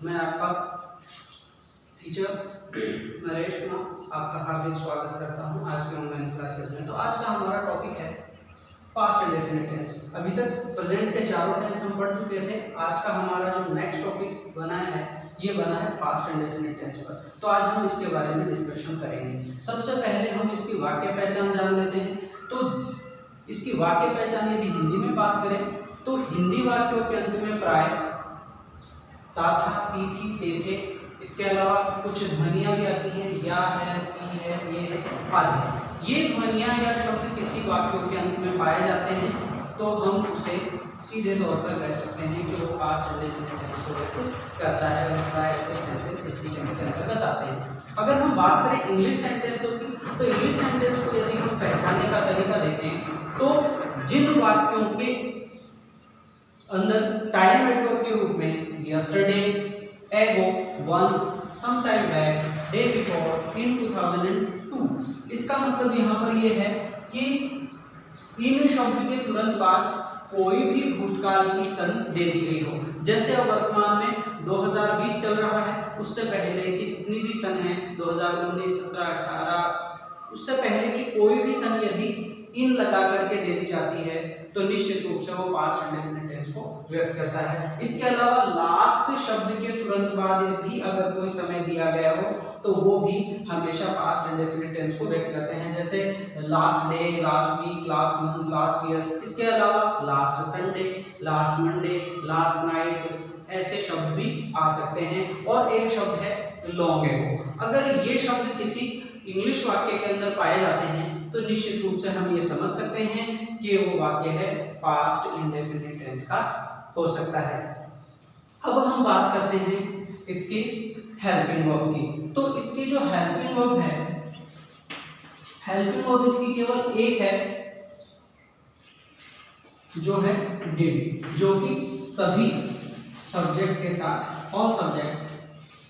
मैं आपका टीचर नरेश कुमार आपका हार्दिक स्वागत करता हूं आज के ऑनलाइन क्लासेस में। तो आज का हमारा टॉपिक है पास्ट इंडेफिनिट टेंस। अभी तक प्रेजेंट के चारों टेंस हम पढ़ चुके थे। आज का हमारा जो नेक्स्ट टॉपिक बना है ये बना है पास्ट इंडेफिनिट टेंस पर। तो आज हम इसके बारे में डिस्कशन करेंगे। सबसे पहले हम इसकी वाक्य पहचान जान लेते हैं। तो इसकी वाक्य पहचान यदि हिंदी में बात करें तो हिंदी वाक्यों के अंत में प्राय ता था, ती थी, ते थे, इसके अलावा कुछ ध्वनियां भी आती हैं, या है, पी है, ये है आदि। ये ध्वनियां या शब्द किसी वाक्यों के अंत में पाए जाते हैं तो हम उसे सीधे तौर पर कह सकते हैं कि वो पास्ट इंडेफिनिट टेंस को व्यक्त करता है और प्राय ऐसे सेंटेंस इसी टेंस के अंतर्गत आते हैं। अगर हम बात करें इंग्लिश सेंटेंसों की तो इंग्लिश सेंटेंस को यदि हम पहचानने का तरीका देखें तो जिन वाक्यों के अंदर टाइम नेटवर्क के रूप में yesterday, ago, once, some time back, day before, in 2002, इसका मतलब यहाँ पर ये है कि इन शब्द के तुरंत बाद कोई भी भूतकाल की सन दे दी गई हो। जैसे अब वर्तमान में 2020 चल रहा है, उससे पहले की जितनी भी सन है 2019, 17, 18, उससे पहले की कोई भी सन यदि इन लगा करके दे दी जाती है तो निश्चित रूप से वो पास्ट इंडेफिनिट टेंस को व्यक्त करता है। इसके अलावा लास्ट शब्द के तुरंत बाद भी अगर कोई समय दिया गया हो तो वो भी हमेशा पास्ट इंडेफिनिट टेंस को व्यक्त करते हैं। जैसे last day, last week, last month, last year. इसके अलावा last Sunday, last Monday, last night, ऐसे शब्द भी आ सकते हैं। और एक शब्द है लॉन्ग एगो। अगर ये शब्द किसी इंग्लिश वाक्य के अंदर पाए जाते हैं तो निश्चित रूप से हम ये समझ सकते हैं कि वो वाक्य है पास्ट इंडेफिनिट टेंस का हो सकता है। अब हम बात करते हैं इसकी हेल्पिंग वर्ब की। तो इसकी जो हेल्पिंग वर्ब है, हेल्पिंग वर्ब इसकी केवल एक है जो है डिड, जो कि सभी सब्जेक्ट के साथ, ऑल सब्जेक्ट्स,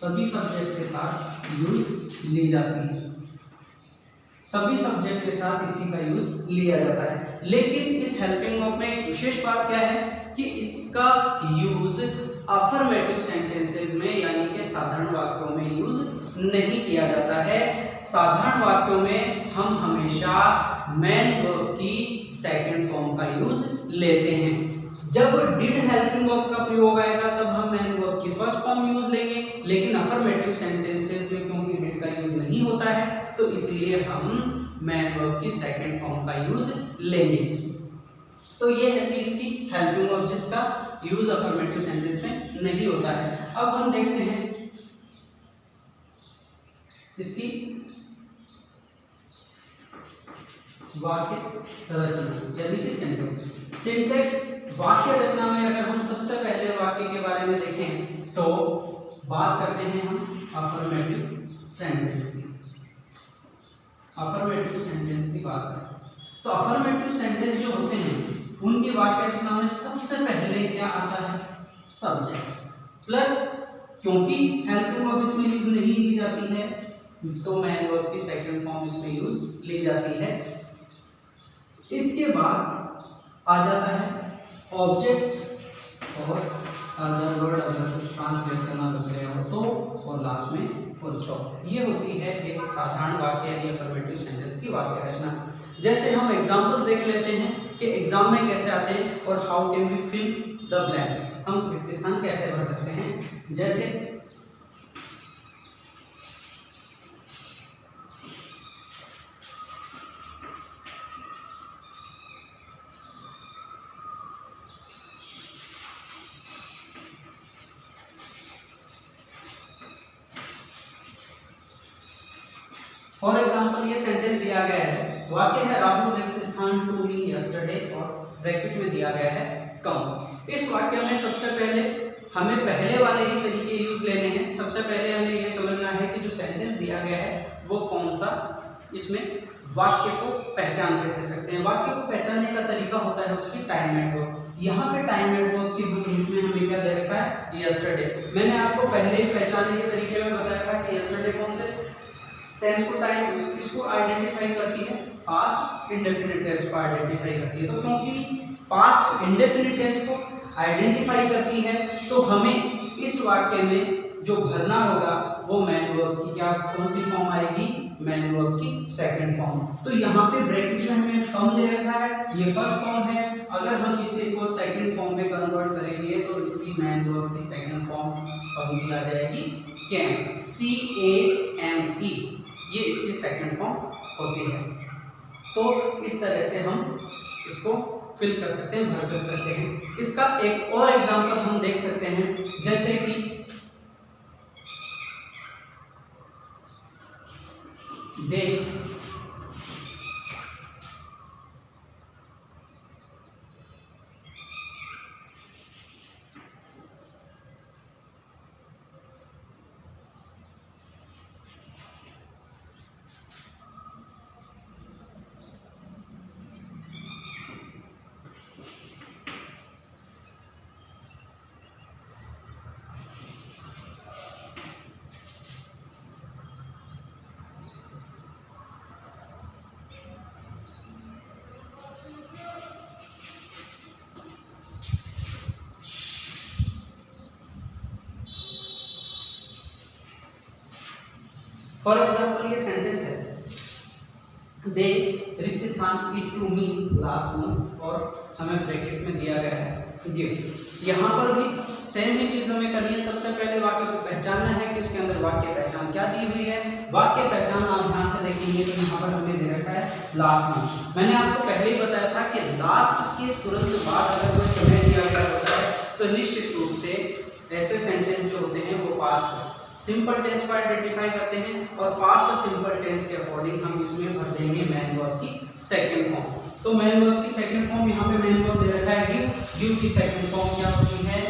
सभी सब्जेक्ट के साथ यूज ली जाती है। सभी सब्जेक्ट के साथ इसी का यूज लिया जाता है। लेकिन इस हेल्पिंग वर्ब में एक विशेष बात क्या है कि इसका यूज अफर्मेटिव सेंटेंसेस में यानी कि साधारण वाक्यों में यूज नहीं किया जाता है। साधारण वाक्यों में हम हमेशा मेन वर्ब की सेकंड फॉर्म का यूज लेते हैं। जब डिड हेल्पिंग वर्ब का प्रयोग आएगा तब हम मेन वर्ब की फर्स्ट फॉर्म यूज लेंगे। लेकिन अफर्मेटिव सेंटेंसेस में क्योंकि डिड का यूज नहीं होता है तो इसलिए हम मेन वर्ब की सेकंड फॉर्म का यूज लेंगे। तो ये है कि इसकी हेल्पिंग वर्ब जिसका यूज अफर्मेटिव सेंटेंस में नहीं होता है। अब हम देखते हैं इसकी वाक्य रचना यानी कि सिंटैक्स। सिंटैक्स वाक्य रचना में अगर हम सबसे पहले वाक्य के बारे में देखें तो बात करते हैं हम अफर्मेटिव सेंटेंस की। अफर्मेटिव सेंटेंस की बात करें तो अफर्मेटिव सेंटेंस जो होते हैं उनकी वाक्य रचना में सबसे पहले क्या आता है, सब्जेक्ट प्लस, क्योंकि हेल्पिंग वर्ब इसमें यूज नहीं ली जाती है तो मेन वर्ब की सेकंड फॉर्म इसमें यूज ली जाती है। इसके बाद आ जाता है ऑब्जेक्ट और अदर वर्ड, अगर कुछ ट्रांसलेट करना बच गया हो तो, और लास्ट में फुल स्टॉप। ये होती है एक साधारण वाक्य यानी अफर्मेटिव सेंटेंस की वाक्य रचना। जैसे हम एग्जांपल्स देख लेते हैं कि एग्जाम में कैसे आते हैं और how can we fill the blanks, हम रिक्त स्थान कैसे भर सकते हैं। जैसे फॉर एग्जाम्पल ये सेंटेंस दिया गया है, वाक्य है राहुल रिक्त स्थान टू मी यस्टरडे और ब्रैकेट में दिया गया है कम। इस वाक्य में सबसे पहले हमें पहले वाले ही तरीके यूज लेने हैं। सबसे पहले हमें ये समझना है कि जो सेंटेंस दिया गया है वो कौन सा, इसमें वाक्य को पहचान कैसे सकते हैं। वाक्य को पहचानने का तरीका होता है उसकी टाइम नेटवर्क। यहाँ पे टाइम नेटवर्क के रूप में हमें क्या दे रखा है, यस्टरडे। मैंने आपको पहले ही पहचानने के तरीके में बताया था कि यस्टरडे कौन से टेंस को टाइम इसको आइडेंटिफाई करती है, पास्ट इंडेफिनिट टेंस को आइडेंटिफाई करती है। तो क्योंकि पास्ट इंडेफिनिट टेंस को आइडेंटिफाई करती है तो हमें इस वाक्य में जो भरना होगा वो मैन वर्ब की क्या कौन सी फॉर्म आएगी, मैन वर्ब की सेकंड फॉर्म। तो यहाँ पे ब्रैकेट में हमें फॉर्म दे रखा है, ये फर्स्ट फॉर्म है, अगर हम इसे को सेकंड फॉर्म में कन्वर्ट करेंगे तो इसकी मैन वर्ब की सेकंड फॉर्म की आ जाएगी कैम, CAME, ये इसकी सेकंड फॉर्म होती है। तो इस तरह से हम इसको फिल कर सकते हैं, भर कर सकते हैं। इसका एक और एग्जांपल हम देख सकते हैं, जैसे कि दे फॉर एग्जाम्पल ये सेंटेंस है, दे रिक्त स्थान it to me last month, और हमें ब्रैकेट में दिया गया है गिफ्ट। यहाँ पर भी सेम ही चीज हमें करनी है। सबसे पहले वाक्य को पहचानना है कि उसके अंदर वाक्य पहचान क्या दी हुई है। वाक्य पहचान आप ध्यान से देखेंगे तो यहाँ पर हमें दे रखा है लास्ट मंथ। मैंने आपको पहले ही बताया था कि लास्ट के तुरंत बाद अगर कोई समय दिया गया होता है तो निश्चित रूप से ऐसे सेंटेंस जो होते हैं वो पास्ट सिंपल टेंस को आइडेंटिफाई करते हैं, और पास्ट सिंपल टेंस के अकॉर्डिंग हम इसमें भर देंगे मैन वर्ब की सेकंड फॉर्म। तो मैन वर्ब की सेकंड फॉर्म यहाँ पे मैन वर्ब दे रखा है गिव, गिव की सेकंड फॉर्म क्या होती है,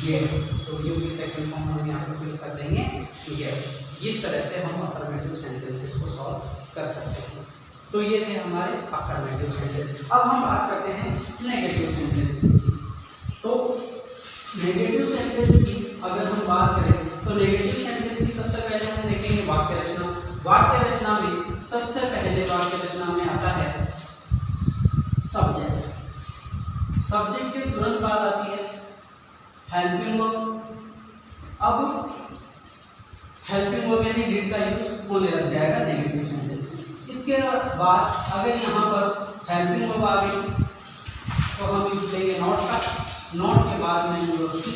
गिव। तो गिव की सेकंड फॉर्म हम यहाँ पे फिल कर देंगे गिव। इस तरह से हम अफर्मेटिव सेंटेंसेस को सॉल्व कर सकते हैं। तो ये थे हमारे अफर्मेटिव सेंटेंस। अब हम बात करते हैं नेगेटिव सेंटेंस। तो नेगेटिव सेंटेंस की अगर हम बात करें तो नेगेटिव सेंटेंस की सबसे पहले हम देखेंगे वाक्य रचना। वाक्य रचना में सबसे पहले वाक्य रचना में आता है सब्जेक्ट। सब्जेक्ट के तुरंत बाद आती है हेल्पिंग वर्ब। अब हेल्पिंग वर्ब यानी डिड का यूज होने लग जाएगा नेगेटिव सेंटेंस। इसके बाद अगर यहाँ पर हेल्पिंग वर्ब आ गई तो हम यूज लेंगे नॉट का। नॉट के बाद में वर्ब की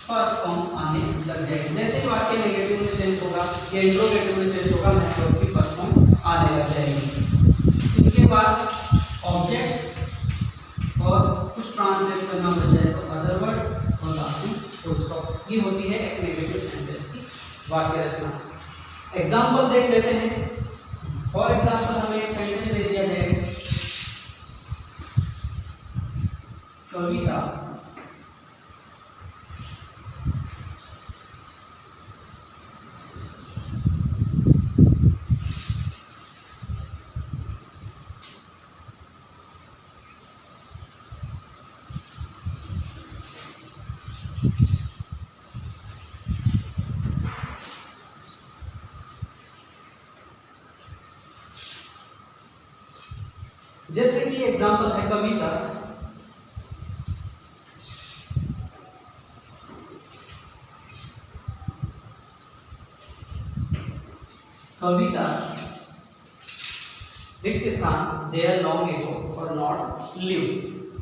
फर्स्ट फॉर्म आने लग जाएगी। जैसे ही वाक्य नेगेटिव में चेंज होगा या इंट्रोगेटिव में चेंज होगा मैन वर्ब की फर्स्ट फॉर्म आने लग जाएगी। इसके बाद ऑब्जेक्ट और कुछ ट्रांसलेट करना बच जाए तो अदर वर्ड और लास्ट में फुल स्टॉप। ये होती है एक नेगेटिव सेंटेंस की वाक्य रचना। एग्जाम्पल देख लेते हैं। फॉर एग्जाम्पल हमें एक सेंटेंस दे दिया जाए, कविता जैसे कि एग्जाम्पल है कविता कविता रिक्त स्थान देयर लॉन्ग एगो और नॉट लिव।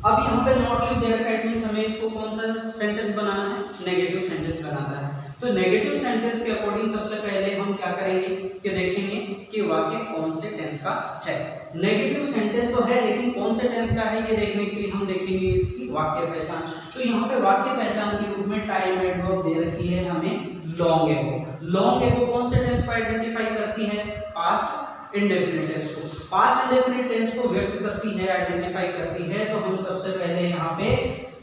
अब यहाँ पे नॉट लिव देयर का इट मींस हमें इसको कौन सा सेंटेंस बनाना है, नेगेटिव सेंटेंस बनाना है। तो नेगेटिव सेंटेंस के अकॉर्डिंग सबसे पहले हम क्या करेंगे कि देखेंगे कि वाक्य कौन से टेंस का है। नेगेटिव सेंटेंस तो है लेकिन कौन से टेंस का है ये देखने के लिए हम देखेंगे इसकी वाक्य पहचान। तो यहाँ पे वाक्य पहचान के रूप में टाइम एडवर्ब दे रखी है हमें लॉन्ग एगो। लॉन्ग एगो कौन से टेंस को आइडेंटिफाई करती है, पास्ट इंडेफिनिट टेंस को। पास्ट इंडेफिनिट टेंस को व्यक्त करती है, आइडेंटिफाई करती है। तो हम सबसे पहले यहाँ पे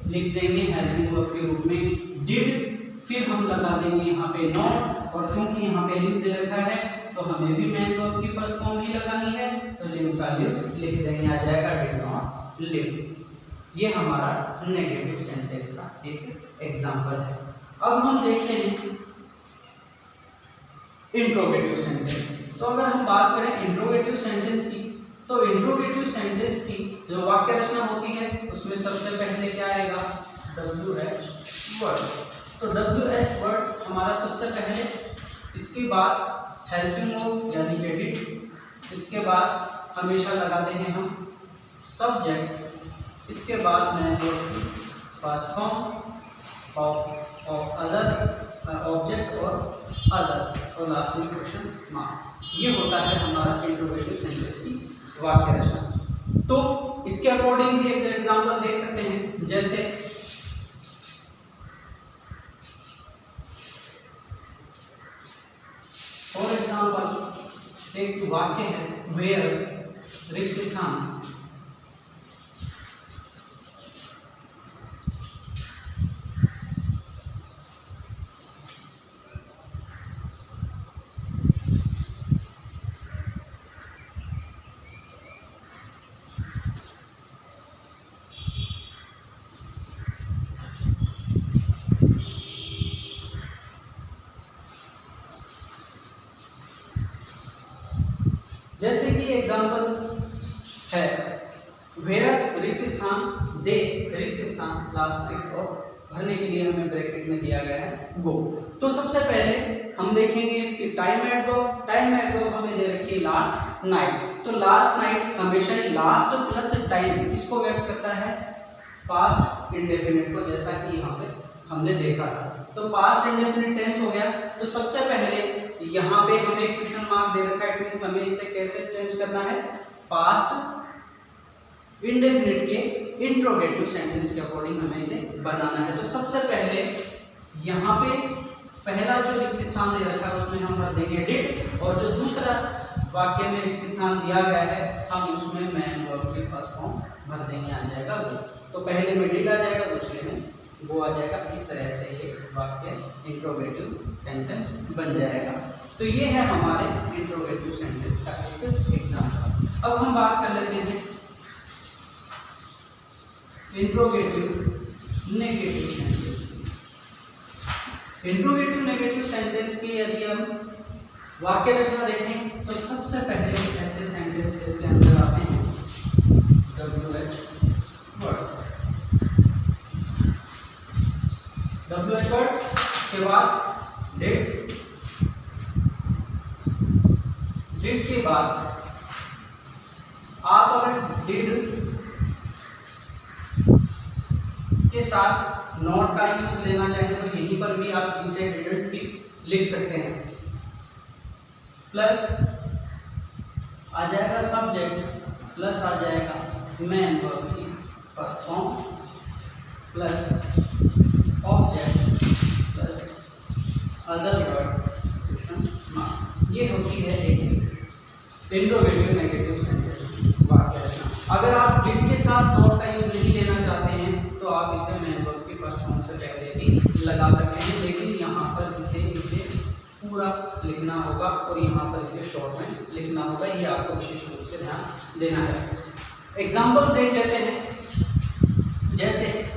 लिख देंगे हेल्पिंग वर्ब के रूप में डिड, फिर हम लगा देंगे यहाँ पे नॉट, और क्योंकि यहाँ पे लिव दे रखा है तो हमें भी मैन वर्ब की फर्स्ट फॉर्म ही लगानी है तो लिव का लिव लिख देंगे, आ जाएगा डिड नॉट लिव। ये हमारा नेगेटिव सेंटेंस का एक एग्जांपल है। अब हम देखते हैं इंट्रोगेटिव सेंटेंस। तो अगर हम बात करें इंट्रोगेटिव सेंटेंस की तो इंट्रोगेटिव सेंटेंस की जो वाक्य रचना होती है उसमें सबसे पहले क्या आएगा, WH वर्ड। तो WH वर्ड हमारा सबसे पहले, इसके बाद हेल्पिंग वर्ब यानी कि डिड, इसके बाद हमेशा लगाते हैं हम सब्जेक्ट, इसके बाद मैन वर्ब की पास्ट फॉर्म और अदर ऑब्जेक्ट और अदर, और लास्ट में क्वेश्चन मार्क। ये होता है हमारा इंट्रोगेटिव सेंटेंस की वाक्य रचना। तो इसके अकॉर्डिंग भी एक एग्जांपल देख सकते हैं, जैसे फॉर एग्जांपल एक वाक्य है वेयर, रिक्त स्थान, जैसे कि एग्जांपल है वेयर रिक्त स्थान, दे रिक्त स्थान, लास्ट रिक्त, और भरने के लिए हमें ब्रैकेट में दिया गया है गो। तो सबसे पहले हम देखेंगे इसकी टाइम एडवर्ब। टाइम एडवर्ब हमें दे रखी है लास्ट नाइट। तो लास्ट नाइट हमेशा लास्ट प्लस टाइम इसको व्यक्त करता है पास्ट इंडेफिनिट को, जैसा कि यहाँ पे हमने देखा था। तो पास्ट इंडेफिनिट टेंस हो गया। तो सबसे पहले यहाँ पे हमें क्वेश्चन मार्क दे रखा है, इट मींस हमें इसे कैसे चेंज करना है, पास्ट इंडेफिनिट के इंट्रोगेटिव सेंटेंस के अकॉर्डिंग हमें इसे बनाना है। तो सबसे पहले यहाँ पे पहला जो रिक्त स्थान दे रखा है उसमें हम भर देंगे डिड, और जो दूसरा वाक्य में रिक्त स्थान दिया गया है हम उसमें मैन वर्ब के फर्स्ट फॉर्म भर देंगे, आ जाएगा वो। तो पहले में डिड आ जाएगा, दूसरे में वो आ जाएगा। इस तरह से ये वाक्य इंट्रोगेटिव सेंटेंस बन जाएगा। तो ये है हमारे इंट्रोगेटिव सेंटेंस का एक एग्जांपल। अब हम बात कर लेते हैं इंट्रोगेटिव नेगेटिव सेंटेंस की। इंट्रोगेटिव नेगेटिव सेंटेंस की यदि हम वाक्य रचना देखें तो सबसे पहले ऐसे सेंटेंसेस के अंदर आते हैं WH वर्ड। WH वर्ड के बाद डिड, डिड के बाद आप अगर डिड के साथ नॉट का यूज लेना चाहें तो यहीं पर भी आप इसे डिड लिख सकते हैं। प्लस आ जाएगा सब्जेक्ट, प्लस आ जाएगा मैन वर्ब की first form, plus object, plus other word question mark. ये होती है एक इंट्रोगेटिव नेगेटिव सेंटेंस वाक्य रचना। अगर आप डिड के साथ नॉट का यूज नहीं लेना चाहते हैं तो आप इसे मैन वर्ब की फर्स्ट फॉर्म से पहले भी लगा सकते हैं, लेकिन यहाँ पर इसे पूरा लिखना होगा और यहाँ पर इसे शॉर्ट में लिखना होगा। ये आपको विशेष रूप से ध्यान देना है। एग्जांपल्स देख लेते हैं, जैसे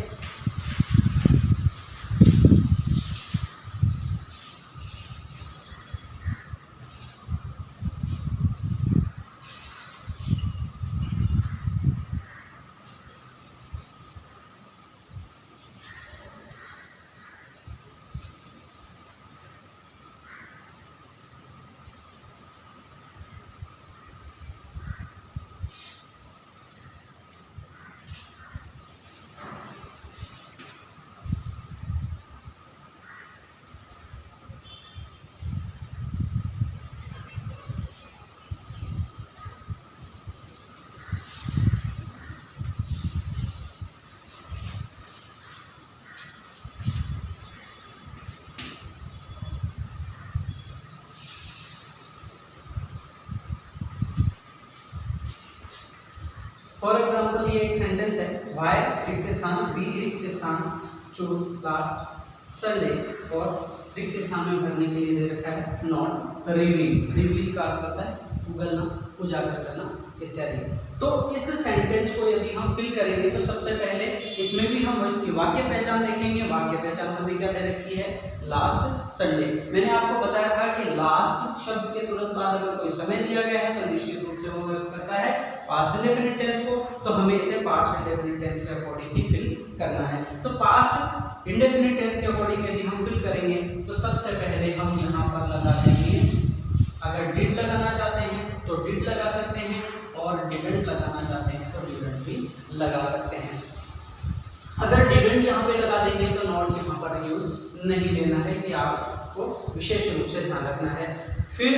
फॉर एग्जाम्पल ये एक सेंटेंस है, वाई रिक्त स्थान, बी रिक्त स्थान, चूज लास्ट संडे, और रिक्त स्थान में भरने के लिए दे रखा है नॉट रिवील। रिवील का अर्थ होता है उगलना, उजागर करना इत्यादि। तो इस सेंटेंस को यदि हम फिल करेंगे तो सबसे पहले इसमें भी हम इसकी वाक्य पहचान देखेंगे। वाक्य पहचान हमें क्या दे रखी है, लास्ट संडे। मैंने आपको बताया था कि लास्ट शब्द के तुरंत बाद अगर कोई समय दिया गया है तो निश्चित रूप से वो करता है पास्ट इंडेफिनिट टेंस को, तो हमें इसे पास्ट इंडेफिनिट टेंस के अकॉर्डिंग ही फिल करना है। तो पास्ट इंडेफिनिट टेंस के अकॉर्डिंग यदि हम फिल करेंगे तो सबसे पहले हम यहाँ पर लगा देंगे, अगर डिड लगाना चाहते हैं तो डिड लगा सकते हैं, और डिडंट लगाना चाहते हैं तो डिडंट भी लगा सकते हैं। अगर डिडंट यहाँ पे लगा देंगे तो नॉट यहाँ पर यूज नहीं लेना है, कि आपको विशेष रूप से ध्यान रखना है। फिर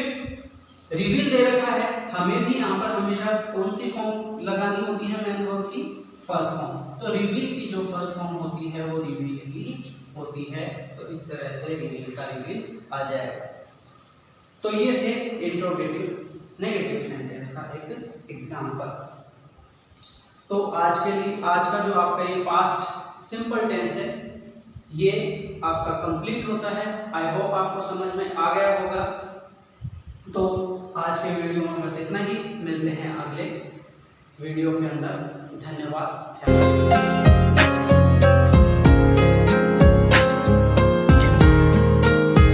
रिवील दे रखा है, हमें भी यहाँ पर हमेशा कौन सी फॉर्म लगानी होती है मेन वर्ब की, फर्स्ट फॉर्म। तो रिवील की जो फर्स्ट फॉर्म होती है वो रिवील ही होती है, तो इस तरह से रिवील का रिवील आ जाएगा। तो ये थे इंट्रोगेटिव नेगेटिव सेंटेंस का एक एग्जांपल। तो आज के लिए आज का जो आपका ये पास्ट सिंपल टेंस है ये आपका कंप्लीट होता है। आई होप आपको समझ में आ गया होगा। तो आज के वीडियो में बस इतना ही, मिलते हैं अगले वीडियो के अंदर। धन्यवाद।